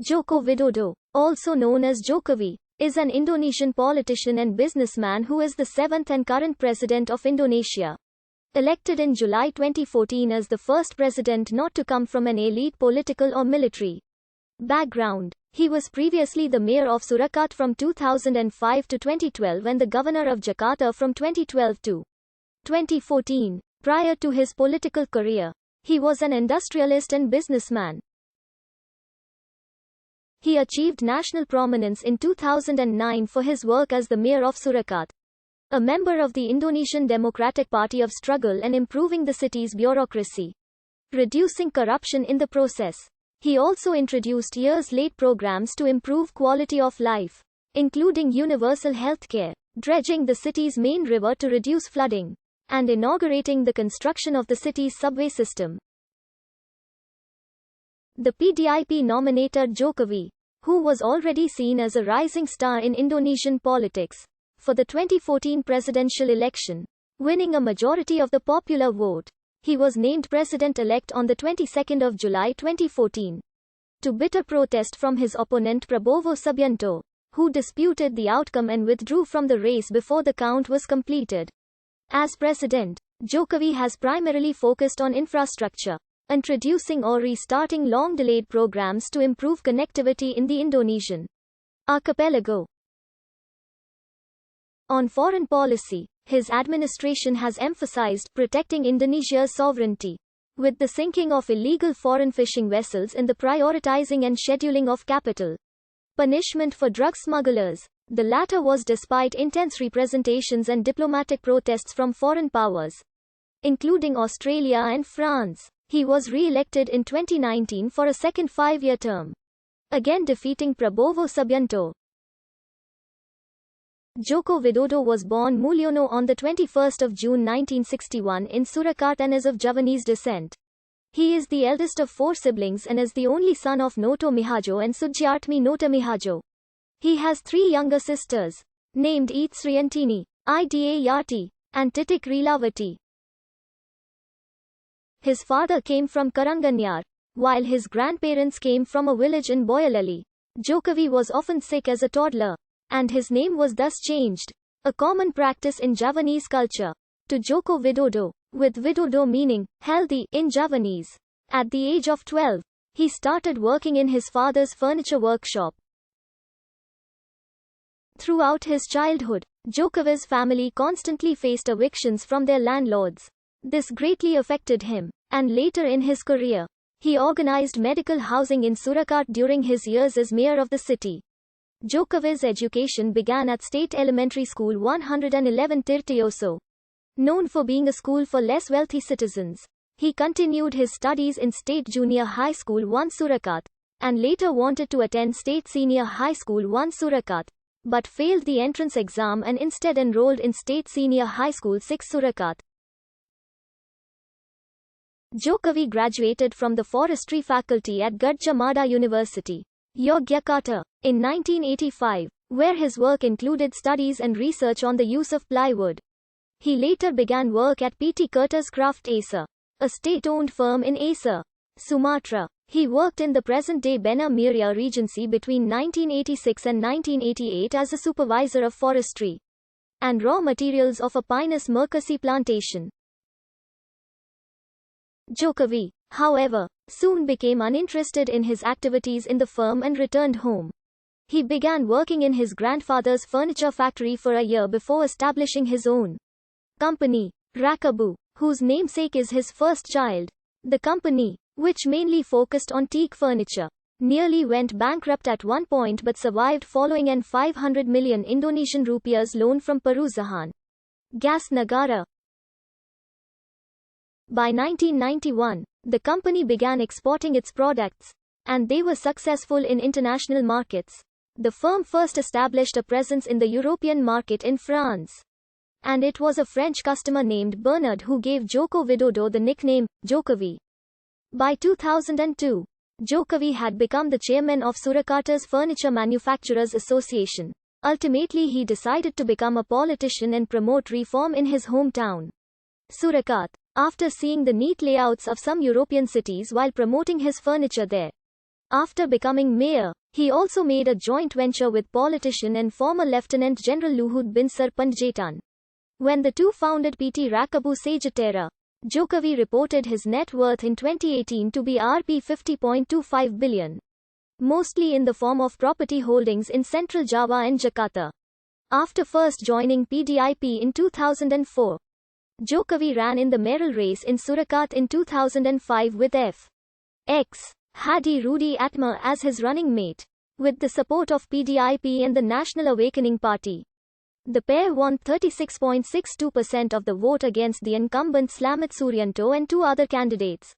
Joko Widodo, also known as Jokowi, is an Indonesian politician and businessman who is the seventh and current president of Indonesia. Elected in July 2014 as the first president not to come from an elite political or military background. He was previously the mayor of Surakarta from 2005 to 2012 and the governor of Jakarta from 2012 to 2014. Prior to his political career, he was an industrialist and businessman. He achieved national prominence in 2009 for his work as the mayor of Surakarta, a member of the Indonesian Democratic Party of Struggle, and improving the city's bureaucracy, reducing corruption in the process. He also introduced years-late programs to improve quality of life, including universal healthcare, dredging the city's main river to reduce flooding, and inaugurating the construction of the city's subway system. The PDIP nominated Jokowi, who was already seen as a rising star in Indonesian politics, for the 2014 presidential election, winning a majority of the popular vote. He was named president-elect on the 22nd of July 2014, to bitter protest from his opponent Prabowo Subianto, who disputed the outcome and withdrew from the race before the count was completed. As president, Jokowi has primarily focused on infrastructure, introducing or restarting long-delayed programs to improve connectivity in the Indonesian archipelago. On foreign policy, his administration has emphasized protecting Indonesia's sovereignty, with the sinking of illegal foreign fishing vessels and the prioritizing and scheduling of capital punishment for drug smugglers. The latter was despite intense representations and diplomatic protests from foreign powers, including Australia and France. He was re-elected in 2019 for a second 5-year term, again defeating Prabowo Subianto. Joko Widodo was born Mulyono on the 21st of June 1961 in Surakarta and is of Javanese descent. He is the eldest of 4 siblings and is the only son of Noto Mihajo and Sujiartmi Nota Mihajo. He has 3 younger sisters, named Sriantini, Ida Yati, and Titik Rilawati. His father came from Karanganyar, while his grandparents came from a village in Boyolali. Jokowi was often sick as a toddler, and his name was thus changed, a common practice in Javanese culture, to Joko Widodo, with Widodo meaning healthy in Javanese. At the age of 12, he started working in his father's furniture workshop. Throughout his childhood, Jokowi's family constantly faced evictions from their landlords. This greatly affected him, and later in his career, he organized medical housing in Surakarta during his years as mayor of the city. Jokowi's education began at State Elementary School 111 Tirtoyoso, known for being a school for less wealthy citizens. He continued his studies in State Junior High School 1 Surakarta, and later wanted to attend State Senior High School 1 Surakarta, but failed the entrance exam and instead enrolled in State Senior High School 6 Surakarta. Jokowi graduated from the forestry faculty at Gadjah Mada University, Yogyakarta, in 1985, where his work included studies and research on the use of plywood. He later began work at PT Kertas Kraft Acer, a state-owned firm in Acer, Sumatra. He worked in the present-day Bena Muria Regency between 1986 and 1988 as a supervisor of forestry and raw materials of a Pinus mercasi plantation. Jokowi, however, soon became uninterested in his activities in the firm and returned home. He began working in his grandfather's furniture factory for a year before establishing his own company, Rakabu, whose namesake is his first child. The company, which mainly focused on teak furniture, nearly went bankrupt at one point but survived following an 500 million Indonesian rupiahs loan from Perusahaan Gas Negara. By 1991, the company began exporting its products, and they were successful in international markets. The firm first established a presence in the European market in France, and it was a French customer named Bernard who gave Joko Widodo the nickname Jokowi. By 2002, Jokowi had become the chairman of Surakarta's Furniture Manufacturers Association. Ultimately, he decided to become a politician and promote reform in his hometown, Surakarta, after seeing the neat layouts of some European cities while promoting his furniture there. After becoming mayor, he also made a joint venture with politician and former Lieutenant General Luhut bin Sarpanjaitan. When the two founded PT Rakabu Sejahtera, Jokowi reported his net worth in 2018 to be Rp 50.25 billion, mostly in the form of property holdings in Central Java and Jakarta. After first joining PDIP in 2004, Jokowi ran in the mayoral race in Surakarta in 2005 with F.X. Hadi Rudi Atma as his running mate. With the support of PDIP and the National Awakening Party, the pair won 36.62% of the vote against the incumbent Slamet Suryanto and two other candidates.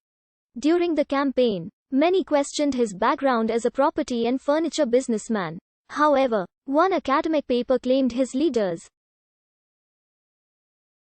During the campaign, many questioned his background as a property and furniture businessman. However, one academic paper claimed his leaders